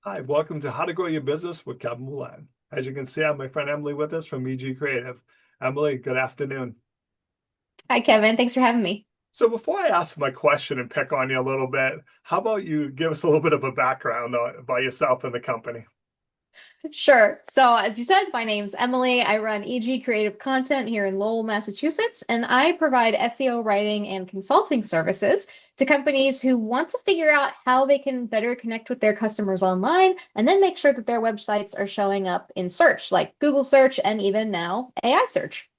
Hi, welcome to How to Grow Your Business with Kevin Willett I. As you can see, I have my friend Emily with us from EG Creative. Emily, good afternoon. Hi, Kevin. Thanks for having me. So before I ask my question and pick on you a little bit, how about you give us a little bit of a background about yourself and the company? Sure. So, as you said, my name's Emily. I run EG Creative Content here in Lowell, Massachusetts, and I provide SEO writing and consulting services to companies who want to figure out how they can better connect with their customers online and then make sure that their websites are showing up in search, like Google search and even now AI search.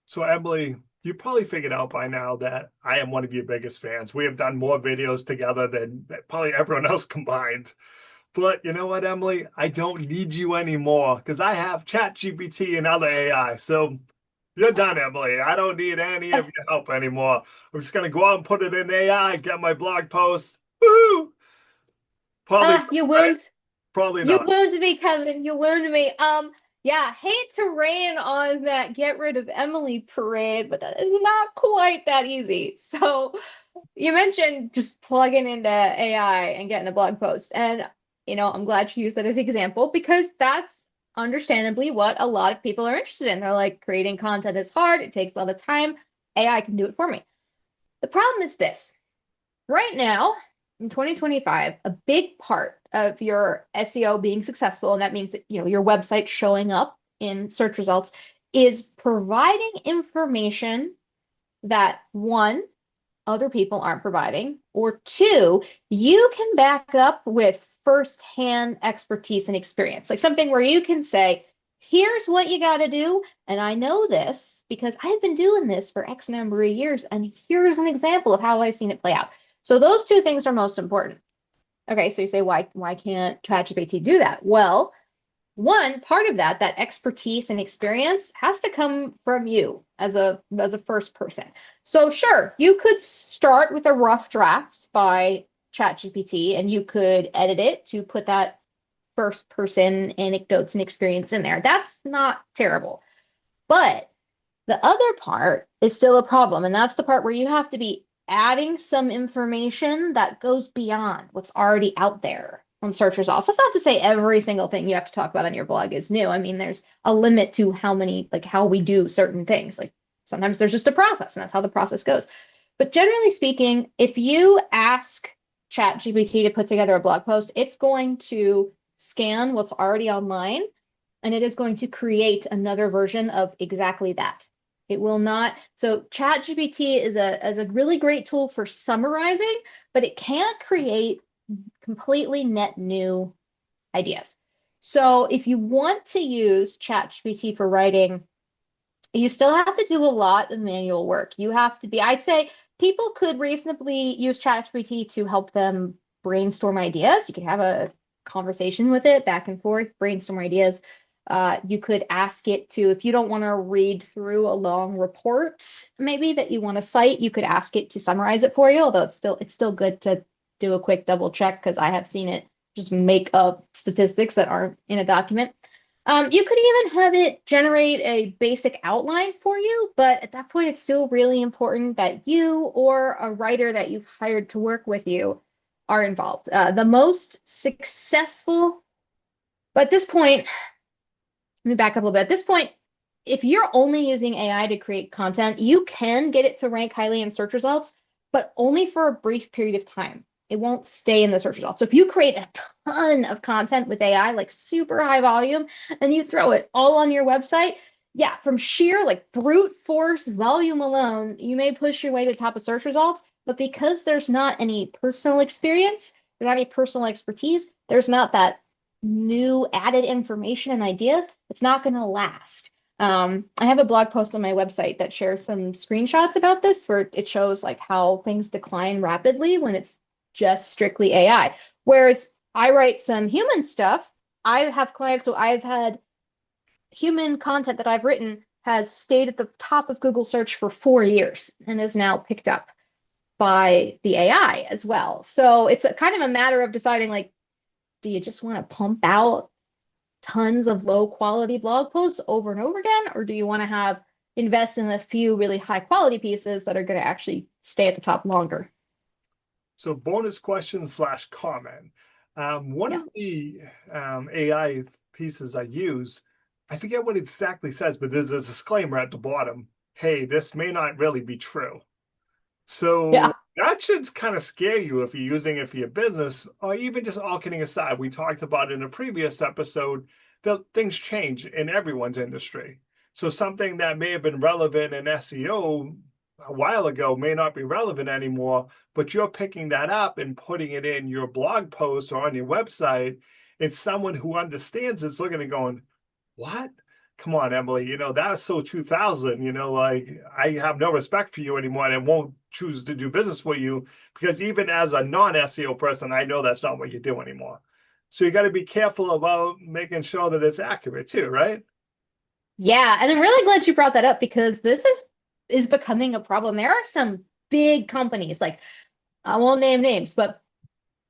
So Emily, you probably figured out by now that I am one of your biggest fans. We have done more videos together than probably everyone else combined. But you know what, Emily? I don't need you anymore because I have ChatGPT and other AI. So you're done, Emily. I don't need any of your help anymore. I'm just gonna go out and put it in AI, get my blog post. Woo! Probably not, You right? wound Probably You not. wounded me, Kevin. You wounded me. Yeah, hate to rain on that get rid of Emily parade, but that is not quite that easy. So you mentioned just plugging into AI and getting a blog post. And, I'm glad you used that as an example because that's understandably what a lot of people are interested in. They're like, creating content is hard, it takes a lot of time. AI can do it for me. The problem is this. Right now, in 2025, a big part of your SEO being successful, and that means that your website showing up in search results, is providing information that one, other people aren't providing, or two, you can back up with firsthand expertise and experience. Like something where you can say, here's what you got to do. And I know this because I've been doing this for X number of years. And here's an example of how I've seen it play out. So those two things are most important. Okay, so you say, why can't ChatGPT do that? Well, one part of that expertise and experience has to come from you as a first person. So sure, you could start with a rough draft by ChatGPT and you could edit it to put that first person anecdotes and experience in there. That's not terrible. But the other part is still a problem, and that's the part where you have to be adding some information that goes beyond what's already out there on search results. That's not to say every single thing you have to talk about on your blog is new. I mean, there's a limit to how we do certain things. Like sometimes there's just a process, and that's how the process goes. But generally speaking, if you ask ChatGPT to put together a blog post, it's going to scan what's already online and it is going to create another version of exactly that. It will not. So ChatGPT is a really great tool for summarizing, but it can't create completely net new ideas. So if you want to use ChatGPT for writing, you still have to do a lot of manual work. You have to be, I'd say people could reasonably use ChatGPT to help them brainstorm ideas. You could have a conversation with it back and forth, brainstorm ideas. You could ask it to, if you don't want to read through a long report, maybe that you want to cite, you could ask it to summarize it for you, although it's still good to do a quick double check because I have seen it just make up statistics that aren't in a document. You could even have it generate a basic outline for you, but at that point, it's still really important that you or a writer that you've hired to work with you are involved. The most successful, but at this point, let me back up a little bit. At this point, if you're only using AI to create content, you can get it to rank highly in search results, but only for a brief period of time. It won't stay in the search results. So if you create a ton of content with AI, like super high volume, and you throw it all on your website, yeah, from sheer like brute force volume alone, you may push your way to the top of search results. But because there's not any personal experience, there's not any personal expertise, there's not that new added information and ideas, it's not going to last. I have a blog post on my website that shares some screenshots about this where it shows like how things decline rapidly when it's just strictly AI. Whereas I write some human stuff, I have clients who I've had human content that I've written has stayed at the top of Google search for 4 years and is now picked up by the AI as well. So it's a kind of a matter of deciding like, do you just want to pump out tons of low quality blog posts over and over again, or do you want to have invest in a few really high quality pieces that are going to actually stay at the top longer? So bonus question slash comment. One Yeah. of the AI pieces I use, I forget what it exactly says, but there's a disclaimer at the bottom. Hey, this may not really be true. So Yeah. that should kind of scare you if you're using it for your business, or even just all kidding aside. We talked about in a previous episode that things change in everyone's industry. So something that may have been relevant in SEO a while ago may not be relevant anymore, but you're picking that up and putting it in your blog post or on your website. And someone who understands it's looking and going, what? Come on, Emily, that is so 2000, like I have no respect for you anymore and won't choose to do business with you because even as a non-SEO person, I know that's not what you do anymore. So you got to be careful about making sure that it's accurate too, right? Yeah, and I'm really glad you brought that up because this is becoming a problem. There are some big companies, like I won't name names, but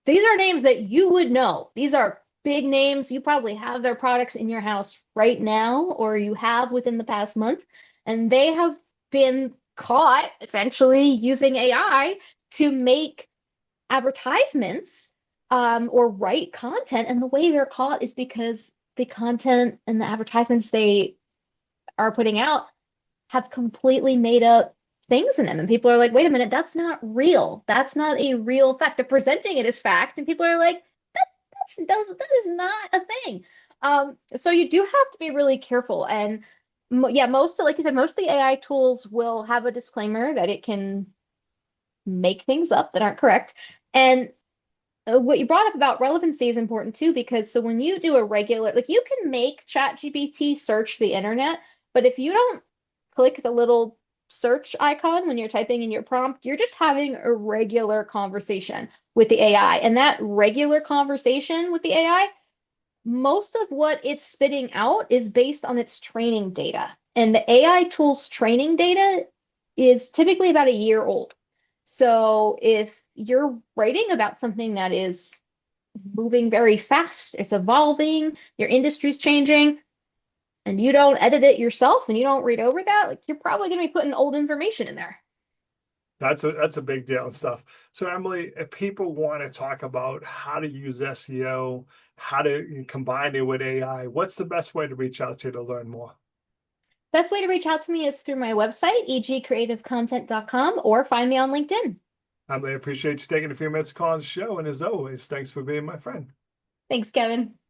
these are names that you would know. These are big names. You probably have their products in your house right now, or you have within the past month, and they have been caught essentially using AI to make advertisements or write content. And the way they're caught is because the content and the advertisements they are putting out have completely made up things in them. And people are like, wait a minute, that's not real. That's not a real fact. They're presenting it as fact, and people are like, this is not a thing. So you do have to be really careful. And yeah, like you said, most of the AI tools will have a disclaimer that it can make things up that aren't correct. And what you brought up about relevancy is important too, because so when you do a regular, like you can make ChatGPT search the internet, but if you don't click the little search icon when you're typing in your prompt, you're just having a regular conversation with the AI. And that regular conversation with the AI, most of what it's spitting out is based on its training data. And the AI tool's training data is typically about a year old. So if you're writing about something that is moving very fast, it's evolving, your industry's changing, and you don't edit it yourself and you don't read over that, like you're probably going to be putting old information in there. That's a big deal and stuff. So Emily, if people want to talk about how to use SEO, how to combine it with AI, what's the best way to reach out to learn more? Best way to reach out to me is through my website, egcreativecontent.com, or find me on LinkedIn. Emily, I appreciate you taking a few minutes to call on the show. And as always, thanks for being my friend. Thanks, Kevin.